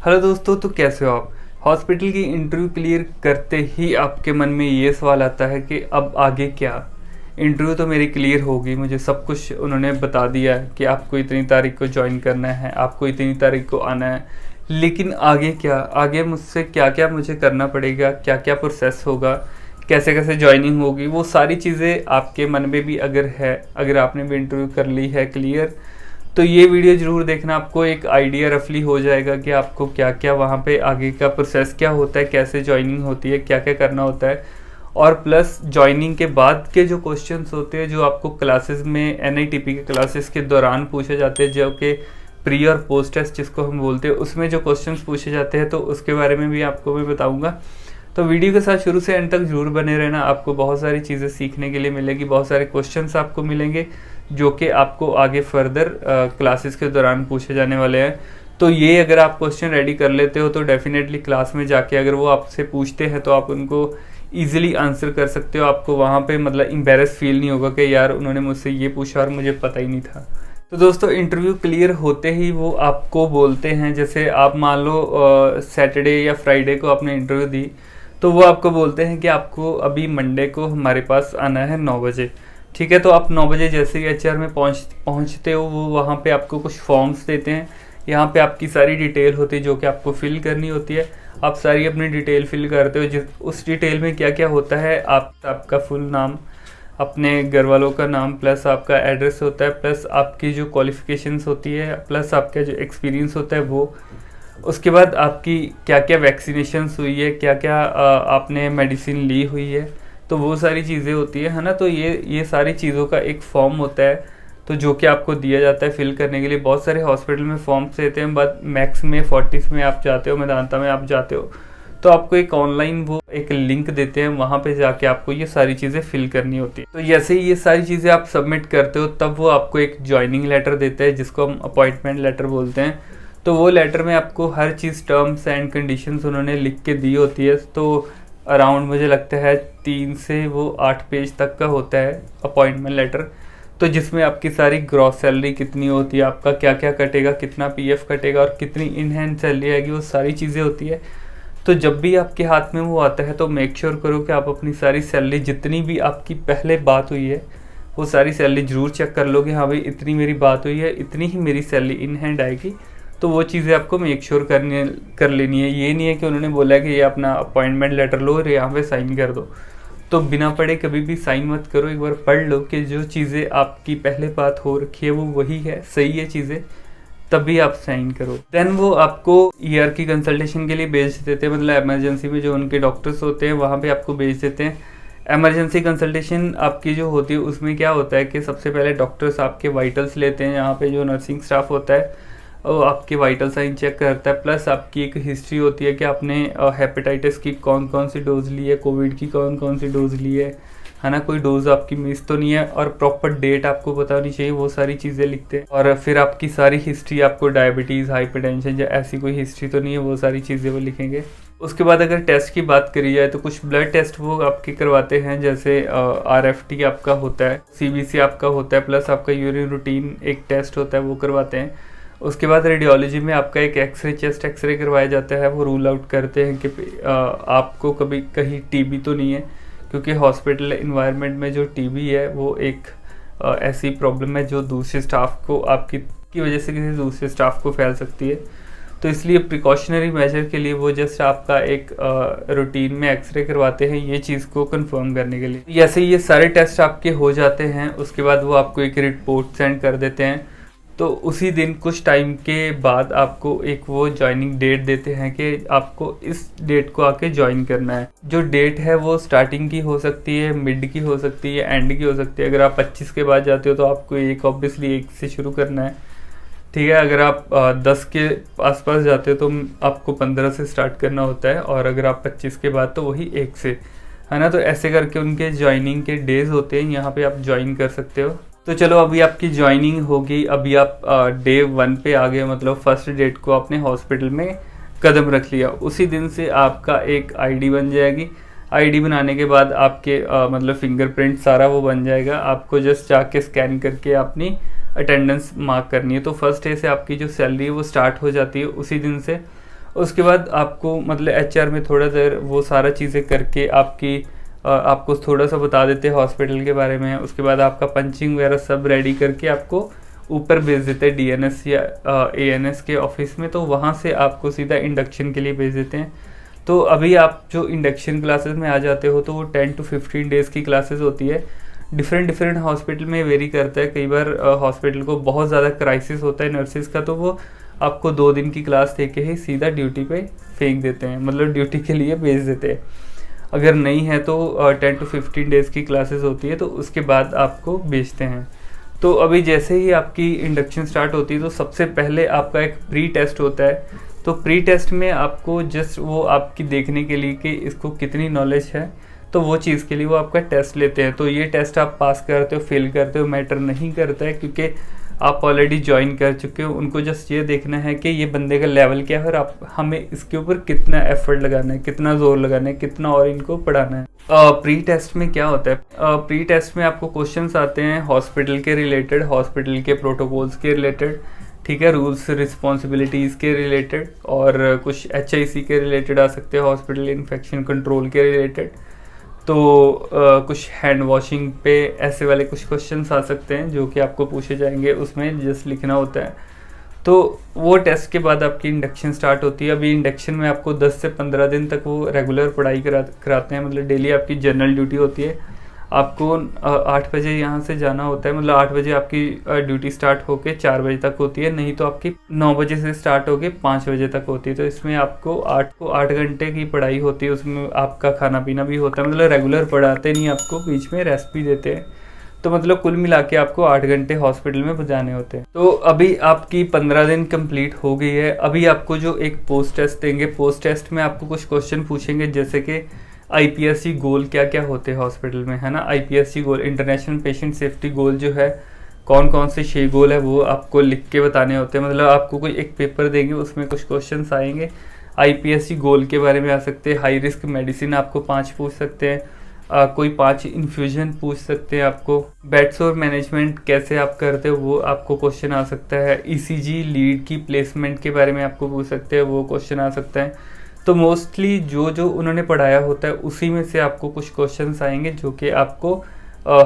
Hello दोस्तों, तो कैसे हो आप। हॉस्पिटल की इंटरव्यू क्लियर करते ही आपके मन में ये सवाल आता है कि अब आगे क्या। इंटरव्यू तो मेरी क्लियर होगी, मुझे सब कुछ उन्होंने बता दिया है कि आपको इतनी तारीख को ज्वाइन करना है, आपको इतनी तारीख को आना है, लेकिन आगे क्या। आगे मुझसे क्या क्या मुझे करना पड़ेगा, क्या क्या प्रोसेस होगा, कैसे कैसे ज्वाइनिंग होगी, वो सारी चीज़ें आपके मन में भी अगर है, अगर आपने भी इंटरव्यू कर ली है क्लियर, तो ये वीडियो ज़रूर देखना। आपको एक आइडिया रफली हो जाएगा कि आपको क्या क्या वहाँ पे आगे का प्रोसेस क्या होता है, कैसे ज्वाइनिंग होती है, क्या क्या करना होता है। और प्लस ज्वाइनिंग के बाद के जो क्वेश्चंस होते हैं, जो आपको क्लासेस में NITP के क्लासेस के दौरान पूछे जाते हैं, जो कि प्री और पोस्ट टेस्ट जिसको हम बोलते हैं, उसमें जो क्वेश्चंस पूछे जाते हैं, तो उसके बारे में भी आपको मैं बताऊँगा। तो वीडियो के साथ शुरू से एंड तक जरूर बने रहना। आपको बहुत सारी चीज़ें सीखने के लिए मिलेगी, बहुत सारे क्वेश्चंस आपको मिलेंगे जो कि आपको आगे फर्दर क्लासेस के दौरान पूछे जाने वाले हैं। तो ये अगर आप क्वेश्चन रेडी कर लेते हो तो डेफिनेटली क्लास में जाके अगर वो आपसे पूछते हैं तो आप उनको ईजिली आंसर कर सकते हो। आपको वहाँ पे मतलब एम्बेरस फील नहीं होगा कि यार उन्होंने मुझसे ये पूछा और मुझे पता ही नहीं था। तो दोस्तों, इंटरव्यू क्लियर होते ही वो आपको बोलते हैं, जैसे आप मान लो सैटरडे या फ्राइडे को आपने इंटरव्यू दी, तो वो आपको बोलते हैं कि आपको अभी मंडे को हमारे पास आना है 9 बजे। ठीक है, तो आप 9 बजे जैसे ही HR में पहुँचते हो, वो वहाँ पे आपको कुछ फॉर्म्स देते हैं। यहाँ पे आपकी सारी डिटेल होती है जो कि आपको फिल करनी होती है। आप सारी अपनी डिटेल फिल करते हो, जिस उस डिटेल में क्या क्या होता है, आपका फुल नाम, अपने घर वालों का नाम, प्लस आपका एड्रेस होता है, प्लस आपकी जो क्वालिफिकेशंस होती है, प्लस आपका जो एक्सपीरियंस होता है वो। उसके बाद आपकी क्या क्या वैक्सीनेशंस हुई है, क्या क्या आपने मेडिसिन ली हुई है, तो वो सारी चीज़ें होती है ना। तो ये सारी चीज़ों का एक फॉर्म होता है, तो जो कि आपको दिया जाता है फिल करने के लिए। बहुत सारे हॉस्पिटल में फॉर्म्स देते हैं, बट मैक्स में 40 में आप जाते हो, मेदांता में आप जाते हो, तो आपको एक ऑनलाइन वो एक लिंक देते हैं, वहाँ पे जाके आपको ये सारी चीज़ें फिल करनी होती है। तो जैसे ही ये सारी चीज़ें आप सबमिट करते हो, तब वो आपको एक ज्वाइनिंग लेटर देते हैं, जिसको हम अपॉइंटमेंट लेटर बोलते हैं। तो वो लेटर में आपको हर चीज़, टर्म्स एंड कंडीशंस उन्होंने लिख के दी होती है। तो अराउंड मुझे लगता है 3 से वो 8 पेज तक का होता है अपॉइंटमेंट लेटर। तो जिसमें आपकी सारी ग्रॉस सैलरी कितनी होती है, आपका क्या क्या कटेगा, कितना PF कटेगा और कितनी इन हैंड सैलरी आएगी, वो सारी चीज़ें होती है। तो जब भी आपके हाथ में वो आता है तो मेक श्योर करो कि आप अपनी सारी सैलरी, जितनी भी आपकी पहले बात हुई है, वो सारी सैलरी ज़रूर चेक कर लो कि हाँ भाई इतनी मेरी बात हुई है, इतनी ही मेरी सैलरी इन हैंड आएगी। तो वो चीज़ें आपको मेक श्योर कर लेनी है। ये नहीं है कि उन्होंने बोला कि ये अपना अपॉइंटमेंट लेटर लो और यहाँ पे साइन कर दो, तो बिना पढ़े कभी भी साइन मत करो। एक बार पढ़ लो कि जो चीज़ें आपकी पहले बात हो रखी है वो वही है, सही है चीज़ें, तभी आप साइन करो। देन वो आपको ER की कंसल्टेशन के लिए भेज देते हैं, मतलब इमरजेंसी में जो उनके डॉक्टर्स होते हैं वहाँ पे आपको भेज देते हैं। इमरजेंसी कंसल्टेशन आपकी जो होती है उसमें क्या होता है कि सबसे पहले डॉक्टर्स आपके वाइटल्स लेते हैं। यहाँ पे जो नर्सिंग स्टाफ होता है वो आपके वाइटल साइन चेक करता है, प्लस आपकी एक हिस्ट्री होती है कि आपने हेपेटाइटिस की कौन कौन सी डोज ली है, कोविड की कौन कौन सी डोज ली है ना, कोई डोज आपकी मिस तो नहीं है, और प्रॉपर डेट आपको पता होनी चाहिए। वो सारी चीज़ें लिखते हैं। और फिर आपकी सारी हिस्ट्री, आपको डायबिटीज़, हाइपरटेंशन या ऐसी कोई हिस्ट्री तो नहीं है, वो सारी चीज़ें वो लिखेंगे। उसके बाद अगर टेस्ट की बात करी जाए तो कुछ ब्लड टेस्ट वो आपके करवाते हैं, जैसे RFT आपका होता है, CBC आपका होता है, प्लस आपका यूरिन रूटीन एक टेस्ट होता है, वो करवाते हैं। उसके बाद रेडियोलॉजी में आपका एक एक्सरे, चेस्ट एक्सरे करवाया जाता है। वो रूल आउट करते हैं कि आपको कभी कहीं TB तो नहीं है, क्योंकि हॉस्पिटल इन्वायरमेंट में जो TB है वो एक ऐसी प्रॉब्लम है जो दूसरे स्टाफ को, आपकी की वजह से किसी दूसरे स्टाफ को फैल सकती है। तो इसलिए प्रिकॉशनरी मेजर के लिए वो जस्ट आपका एक रूटीन में एक्सरे करवाते हैं, ये चीज़ को कंफर्म करने के लिए। जैसे ये सारे टेस्ट आपके हो जाते हैं, उसके बाद वो आपको एक रिपोर्ट सेंड कर देते हैं। तो उसी दिन कुछ टाइम के बाद आपको एक वो ज्वाइनिंग डेट देते हैं कि आपको इस डेट को आके ज्वाइन करना है। जो डेट है वो स्टार्टिंग की हो सकती है, मिड की हो सकती है, एंड की हो सकती है। अगर आप 25 के बाद जाते हो तो आपको एक ऑब्वियसली 1 से शुरू करना है, ठीक है। अगर आप 10 के आसपास जाते हो तो आपको 15 से स्टार्ट करना होता है, और अगर आप 25 के बाद तो वही 1 से, है ना। तो ऐसे करके उनके ज्वाइनिंग के डेज होते हैं, यहाँ पे आप ज्वाइन कर सकते हो। तो चलो अभी आपकी ज्वाइनिंग होगी, अभी आप डे 1 पे आ गए, मतलब फर्स्ट डेट को आपने हॉस्पिटल में कदम रख लिया। उसी दिन से आपका एक ID बन जाएगी। ID बनाने के बाद आपके मतलब फिंगरप्रिंट सारा वो बन जाएगा। आपको जस्ट जाके स्कैन करके अपनी अटेंडेंस मार्क करनी है। तो फर्स्ट डे से आपकी जो सैलरी है वो स्टार्ट हो जाती है उसी दिन से। उसके बाद आपको मतलब एचआर में थोड़ा देर वो सारा चीज़ें करके आपको थोड़ा सा बता देते हैं हॉस्पिटल के बारे में। उसके बाद आपका पंचिंग वगैरह सब रेडी करके आपको ऊपर भेज देते हैं डीएनएस या एएनएस के ऑफिस में, तो वहाँ से आपको सीधा इंडक्शन के लिए भेज देते हैं। तो अभी आप जो इंडक्शन क्लासेस में आ जाते हो तो वो 10 to 15 डेज़ की क्लासेस होती है। डिफरेंट हॉस्पिटल में वेरी करता है। कई बार हॉस्पिटल को बहुत ज़्यादा क्राइसिस होता है नर्सिस का, तो वो आपको 2 दिन की क्लास दे के ही सीधा ड्यूटी पे फेंक देते हैं, मतलब ड्यूटी के लिए भेज देते हैं। अगर नहीं है तो 10 to 15 डेज़ की क्लासेस होती है, तो उसके बाद आपको भेजते हैं। तो अभी जैसे ही आपकी इंडक्शन स्टार्ट होती है तो सबसे पहले आपका एक प्री टेस्ट होता है। तो प्री टेस्ट में आपको जस्ट वो आपकी देखने के लिए कि इसको कितनी नॉलेज है, तो वो चीज़ के लिए वो आपका टेस्ट लेते हैं। तो ये टेस्ट आप पास करते हो फेल करते हो मैटर नहीं करता है, क्योंकि आप ऑलरेडी ज्वाइन कर चुके हो। उनको जस्ट ये देखना है कि ये बंदे का लेवल क्या है और आप हमें इसके ऊपर कितना एफर्ट लगाना है, कितना जोर लगाना है, कितना और इनको पढ़ाना है। प्री टेस्ट में क्या होता है, प्री टेस्ट में आपको क्वेश्चंस आते हैं हॉस्पिटल के रिलेटेड, हॉस्पिटल के प्रोटोकॉल्स के रिलेटेड, ठीक है, रूल्स रिस्पॉन्सिबिलिटीज़ के रिलेटेड, और कुछ HIC के रिलेटेड आ सकते हैं, हॉस्पिटल इन्फेक्शन कंट्रोल के रिलेटेड। तो कुछ हैंड वॉशिंग पे ऐसे वाले कुछ क्वेश्चंस आ सकते हैं जो कि आपको पूछे जाएंगे, उसमें जस्ट लिखना होता है। तो वो टेस्ट के बाद आपकी इंडक्शन स्टार्ट होती है। अभी इंडक्शन में आपको 10 से 15 दिन तक वो रेगुलर पढ़ाई कराते हैं, मतलब डेली आपकी जनरल ड्यूटी होती है। आपको 8 बजे यहाँ से जाना होता है, मतलब 8 बजे आपकी ड्यूटी स्टार्ट होके 4 बजे तक होती है, नहीं तो आपकी 9 बजे से स्टार्ट होके 5 बजे तक होती है। तो इसमें आपको 8 घंटे की पढ़ाई होती है, उसमें आपका खाना पीना भी होता है, मतलब रेगुलर पढ़ाते नहीं, आपको बीच में रेस्ट भी देते हैं। तो मतलब कुल मिला के आपको 8 घंटे हॉस्पिटल में बजाने होते हैं। तो अभी आपकी 15 दिन कंप्लीट हो गई है। अभी आपको जो एक पोस्ट टेस्ट देंगे, पोस्ट टेस्ट में आपको कुछ क्वेश्चन पूछेंगे, जैसे कि IPSC गोल क्या क्या होते हैं हॉस्पिटल में, है ना। IPSC गोल, इंटरनेशनल पेशेंट सेफ्टी गोल जो है, कौन कौन से 6 गोल है वो आपको लिख के बताने होते हैं। मतलब आपको कोई एक पेपर देंगे, उसमें कुछ क्वेश्चंस आएंगे IPSC गोल के बारे में आ सकते हैं। हाई रिस्क मेडिसिन आपको 5 पूछ सकते हैं, कोई 5 इन्फ्यूजन पूछ सकते हैं आपको। बेड्स और मैनेजमेंट कैसे आप करते हो वो आपको क्वेश्चन आ सकता है। ECG लीड की प्लेसमेंट के बारे में आपको पूछ सकते हैं, वो क्वेश्चन आ सकता है। तो मोस्टली जो जो उन्होंने पढ़ाया होता है उसी में से आपको कुछ क्वेश्चंस आएंगे जो कि आपको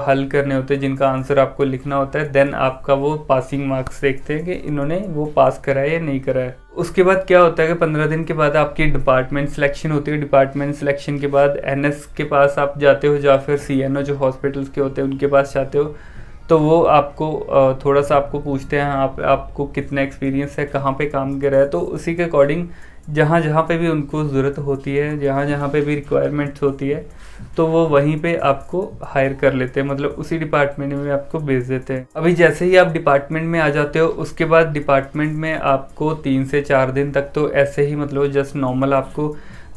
हल करने होते हैं, जिनका आंसर आपको लिखना होता है। देन आपका वो पासिंग मार्क्स देखते हैं कि इन्होंने वो पास करा है या नहीं करा है। उसके बाद क्या होता है कि 15 दिन के बाद आपकी डिपार्टमेंट सिलेक्शन होती है। डिपार्टमेंट सिलेक्शन के बाद NS के पास आप जाते हो, या फिर CNO जो हॉस्पिटल्स के होते हैं उनके पास जाते हो। तो वो आपको थोड़ा सा आपको पूछते हैं आपको कितना एक्सपीरियंस है, कहाँ पे काम कर रहा है। तो उसी के अकॉर्डिंग जहाँ जहाँ पे भी उनको ज़रूरत होती है, जहाँ जहाँ पे भी रिक्वायरमेंट्स होती है, तो वो वहीं पे आपको हायर कर लेते हैं, मतलब उसी डिपार्टमेंट में आपको भेज देते हैं। अभी जैसे ही आप डिपार्टमेंट में आ जाते हो, उसके बाद डिपार्टमेंट में आपको 3 से 4 दिन तक तो ऐसे ही मतलब जस्ट नॉर्मल आपको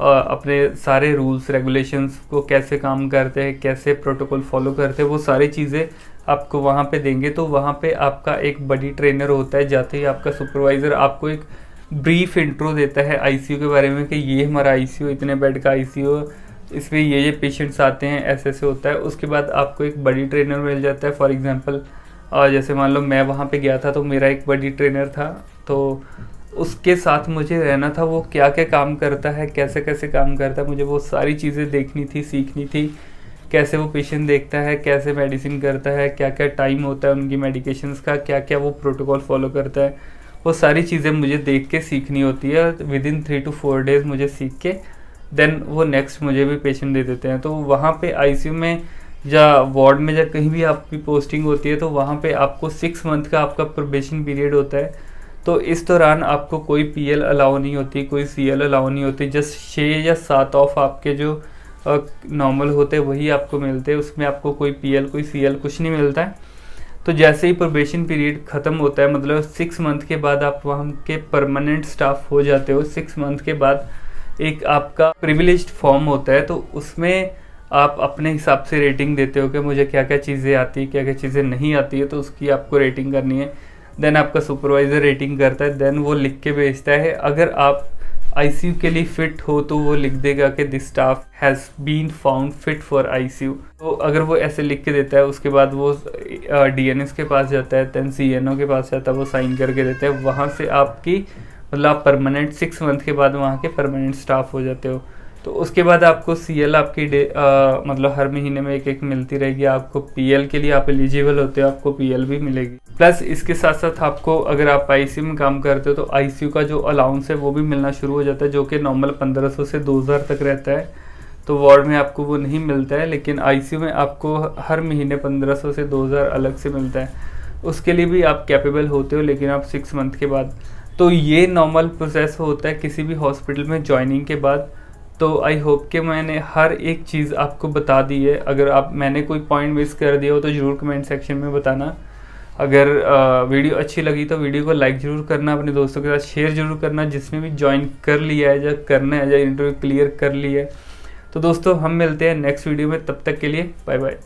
अपने सारे रूल्स रेगुलेशंस को कैसे काम करते हैं, कैसे प्रोटोकॉल फॉलो करते हैं, वो सारी चीज़ें आपको वहाँ पे देंगे। तो वहाँ पे आपका एक बडी ट्रेनर होता है, जाते ही आपका सुपरवाइज़र आपको एक ब्रीफ इंट्रो देता है ICU के बारे में कि ये हमारा ICU, इतने बेड का ICU, इसमें ये पेशेंट्स आते हैं, ऐसे ऐसे होता है। उसके बाद आपको एक बडी ट्रेनर मिल जाता है। फॉर एग्जांपल जैसे मान लो मैं वहाँ पे गया था तो मेरा एक बडी ट्रेनर था, तो उसके साथ मुझे रहना था। वो क्या क्या काम करता है, कैसे कैसे काम करता है, मुझे वो सारी चीज़ें देखनी थी, सीखनी थी। कैसे वो पेशेंट देखता है, कैसे मेडिसिन करता है, क्या क्या टाइम होता है उनकी मेडिकेशंस का, क्या क्या वो प्रोटोकॉल फॉलो करता है, वो सारी चीज़ें मुझे देख के सीखनी होती है। विदिन 3 to 4 डेज़ मुझे सीख के देन वो नेक्स्ट मुझे भी पेशेंट दे देते हैं। तो वहाँ पे ICU में या वार्ड में या कहीं भी आपकी पोस्टिंग होती है, तो वहाँ पे आपको 6 मंथ का आपका प्रोबेशन पीरियड होता है। तो इस दौरान आपको कोई PL अलाउ नहीं होती, कोई CL अलाउ नहीं होती। जस्ट 6 या 7 ऑफ आपके जो नॉर्मल होते हैं वही आपको मिलते हैं, उसमें आपको कोई PL कोई CL कुछ नहीं मिलता है। तो जैसे ही प्रोबेशन पीरियड ख़त्म होता है, मतलब 6 मंथ के बाद आप वहाँ के परमानेंट स्टाफ हो जाते हो। 6 मंथ के बाद एक आपका प्रिविलेज्ड फॉर्म होता है, तो उसमें आप अपने हिसाब से रेटिंग देते हो कि मुझे क्या क्या चीज़ें आती है, क्या क्या चीज़ें नहीं आती है, तो उसकी आपको रेटिंग करनी है। देन आपका सुपरवाइज़र रेटिंग करता है, देन वो लिख के भेजता है। अगर आप ICU के लिए फिट हो तो वो लिख देगा कि this staff has been found fit for ICU। तो अगर वो ऐसे लिख के देता है, उसके बाद वो DNS के पास जाता है, देन CNO के पास जाता है, वो साइन करके देता है। वहाँ से आपकी मतलब आप परमानेंट 6 मंथ के बाद वहाँ के परमानेंट स्टाफ हो जाते हो। तो उसके बाद आपको CL आपकी मतलब हर महीने में एक मिलती रहेगी आपको। PL के लिए आप एलिजिबल होते हो, आपको PL भी मिलेगी। प्लस इसके साथ साथ आपको, अगर आप ICU में काम करते हो तो ICU का जो अलाउंस है वो भी मिलना शुरू हो जाता है, जो कि नॉर्मल 1500 से 2000 तक रहता है। तो वार्ड में आपको वो नहीं मिलता है, लेकिन ICU में आपको हर महीने 1500 से 2000 अलग से मिलता है। उसके लिए भी आप कैपेबल होते हो, लेकिन आप 6 मंथ के बाद। तो ये नॉर्मल प्रोसेस होता है किसी भी हॉस्पिटल में ज्वाइनिंग के बाद। तो आई होप कि मैंने हर एक चीज़ आपको बता दी है। अगर मैंने कोई पॉइंट मिस कर दिया हो तो ज़रूर कमेंट सेक्शन में बताना। अगर वीडियो अच्छी लगी तो वीडियो को लाइक ज़रूर करना, अपने दोस्तों के साथ शेयर ज़रूर करना जिसने भी ज्वाइन कर लिया है, या करना है, या इंटरव्यू क्लियर कर लिया है। तो दोस्तों हम मिलते हैं नेक्स्ट वीडियो में, तब तक के लिए बाय बाय।